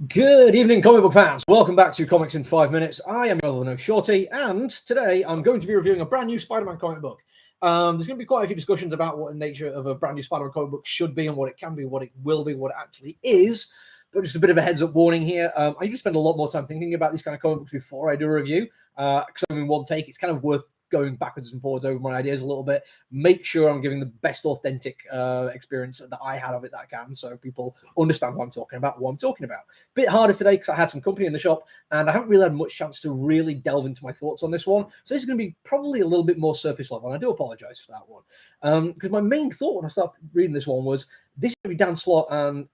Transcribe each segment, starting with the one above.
Good evening, comic book fans. Welcome back to Comics in 5 Minutes. I am your no Shorty, and today I'm going to be reviewing a brand new Spider-Man comic book. There's going to be quite a few discussions about what the nature of a brand new Spider-Man comic book should be and what it can be, what it will be, what it actually is. But just a bit of a heads-up warning here. I usually spend a lot more time thinking about these kind of comic books before I do a review. Because in one take, it's kind of worth going backwards and forwards over my ideas a little bit, make sure I'm giving the best authentic experience that I had of it that I can, so people understand what I'm talking about, Bit harder today because I had some company in the shop and I haven't really had much chance to really delve into my thoughts on this one. So this is going to be probably a little bit more surface level, and I do apologize for that one. Because my main thought when I started reading this one was, this is going to be Dan Slott and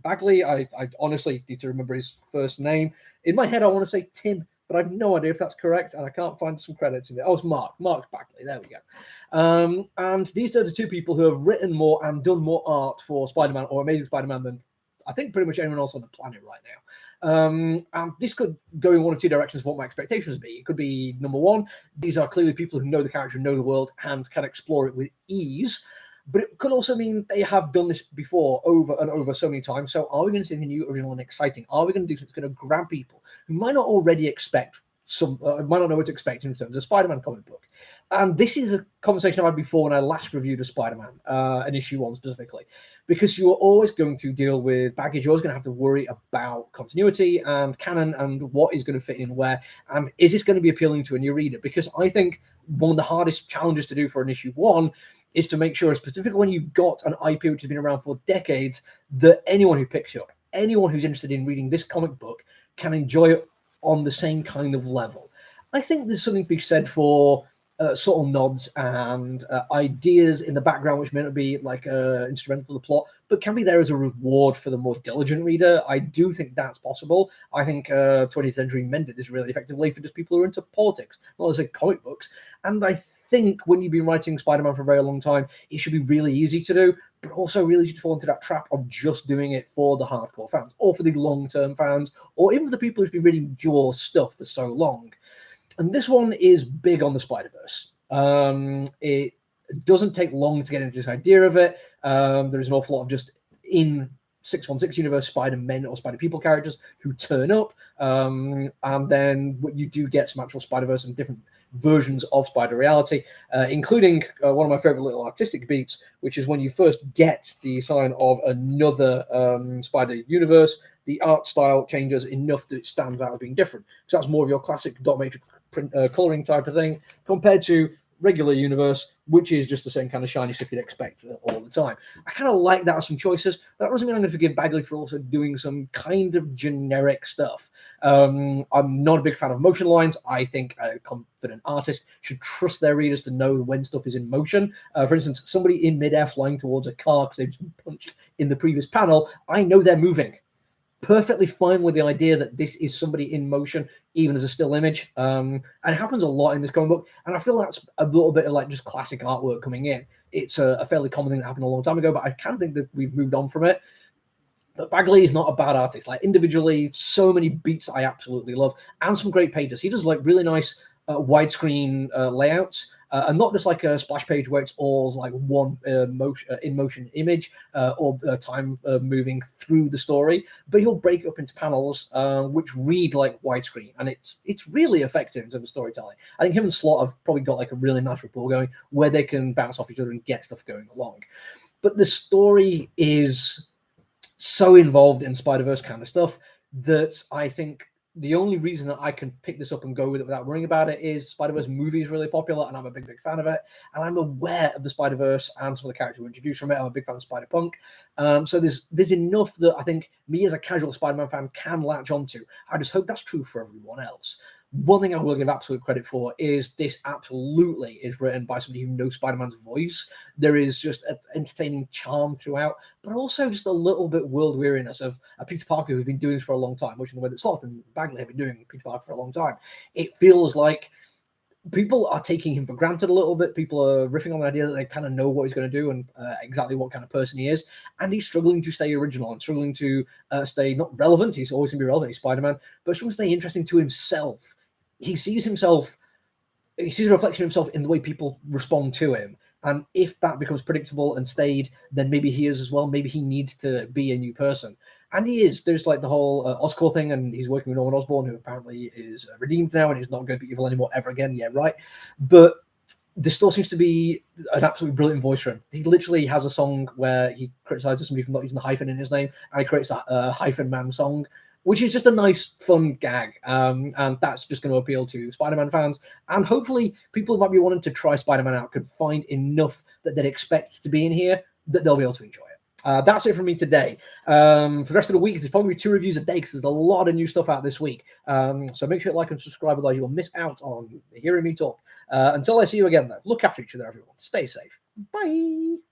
Bagley. I honestly need to remember his first name. In my head, I want to say Tim, but I have no idea if that's correct, and I can't find some credits in there. Oh, it's Mark Bagley. There we go. And these are the two people who have written more and done more art for Spider-Man or Amazing Spider-Man than I think pretty much anyone else on the planet right now. And this could go in one of two directions for what my expectations would be. It could be, number one, these are clearly people who know the character, know the world, and can explore it with ease. But it could also mean they have done this before over and over so many times. So are we going to see anything new, original, and exciting? Are we going to do something that's going to grab people who might not already expect might not know what to expect in terms of Spider-Man comic book? And this is a conversation I've had before when I last reviewed a Spider-Man, an issue 1 specifically, because you are always going to deal with baggage. You're always going to have to worry about continuity and canon and what is going to fit in where, and is this going to be appealing to a new reader? Because I think one of the hardest challenges to do for an issue 1 is to make sure, specifically when you've got an IP which has been around for decades, that anyone who picks it up, anyone who's interested in reading this comic book, can enjoy it on the same kind of level. I think there's something to be said for subtle nods and ideas in the background which may not be like instrumental to the plot, but can be there as a reward for the more diligent reader. I do think that's possible. I think 20th Century mended this really effectively for just people who are into politics, not necessarily comic books. And I think when you've been writing Spider-Man for a very long time, it should be really easy to do, but also really easy to fall into that trap of just doing it for the hardcore fans, or for the long-term fans, or even for the people who've been reading your stuff for so long. And this one is big on the Spider-Verse. It doesn't take long to get into this idea of it. There is an awful lot of just in 616 universe Spider-Men or Spider-People characters who turn up, and then you do get some actual Spider-Verse and different versions of Spider reality, including one of my favorite little artistic beats, which is when you first get the sign of another Spider universe, the art style changes enough that it stands out as being different. So that's more of your classic dot matrix print coloring type of thing, compared to regular universe, which is just the same kind of shiny stuff you'd expect all the time. I kind of like that as some choices. That doesn't mean I'm going to forgive Bagley for also doing some kind of generic stuff. I'm not a big fan of motion lines. I think a confident artist should trust their readers to know when stuff is in motion. For instance, somebody in midair flying towards a car because they've just been punched in the previous panel, I know they're moving. Perfectly fine with the idea that this is somebody in motion, even as a still image. And it happens a lot in this comic book, and I feel that's a little bit of like just classic artwork coming in. It's a fairly common thing that happened a long time ago, but I kind of think that we've moved on from it. But Bagley is not a bad artist. Like individually, so many beats I absolutely love, and some great pages. He does like really nice widescreen layouts. And not just like a splash page where it's all like one in motion image or time moving through the story, but he'll break it up into panels which read like widescreen, and it's really effective in terms of storytelling. I think him and Slott have probably got like a really nice rapport going where they can bounce off each other and get stuff going along. But the story is so involved in Spider-Verse kind of stuff that I think the only reason that I can pick this up and go with it without worrying about it is Spider-Verse movie is really popular, and I'm a big fan of it. And I'm aware of the Spider-Verse and some of the characters who were introduced from it. I'm a big fan of Spider-Punk. So there's enough that I think me as a casual Spider-Man fan can latch onto. I just hope that's true for everyone else. One thing I will give absolute credit for is this absolutely is written by somebody who knows Spider-Man's voice. There is just an entertaining charm throughout, but also just a little bit world weariness of a Peter Parker who's been doing this for a long time, which is the way that Slott and Bagley have been doing Peter Parker for a long time. It feels like people are taking him for granted a little bit. People are riffing on the idea that they kind of know what he's going to do and exactly what kind of person he is. And he's struggling to stay original and struggling to stay not relevant. He's always going to be relevant. He's Spider-Man, but struggling to stay interesting to himself. He sees a reflection of himself in the way people respond to him. And if that becomes predictable and stayed, then maybe he is as well. Maybe he needs to be a new person. And he is. There's like the whole Oscorp thing, and he's working with Norman Osborn, who apparently is redeemed now and he's not going to be evil anymore ever again. Yeah, right. But there still seems to be an absolutely brilliant voice for him. He literally has a song where he criticizes somebody for not using the hyphen in his name, and he creates a hyphen man song, which is just a nice, fun gag. And that's just going to appeal to Spider-Man fans. And hopefully people who might be wanting to try Spider-Man out could find enough that they'd expect to be in here that they'll be able to enjoy it. That's it from me today. For the rest of the week, there's probably 2 reviews a day because there's a lot of new stuff out this week. So make sure to like and subscribe, otherwise you will miss out on hearing me talk. Until I see you again, though, look after each other, everyone. Stay safe. Bye.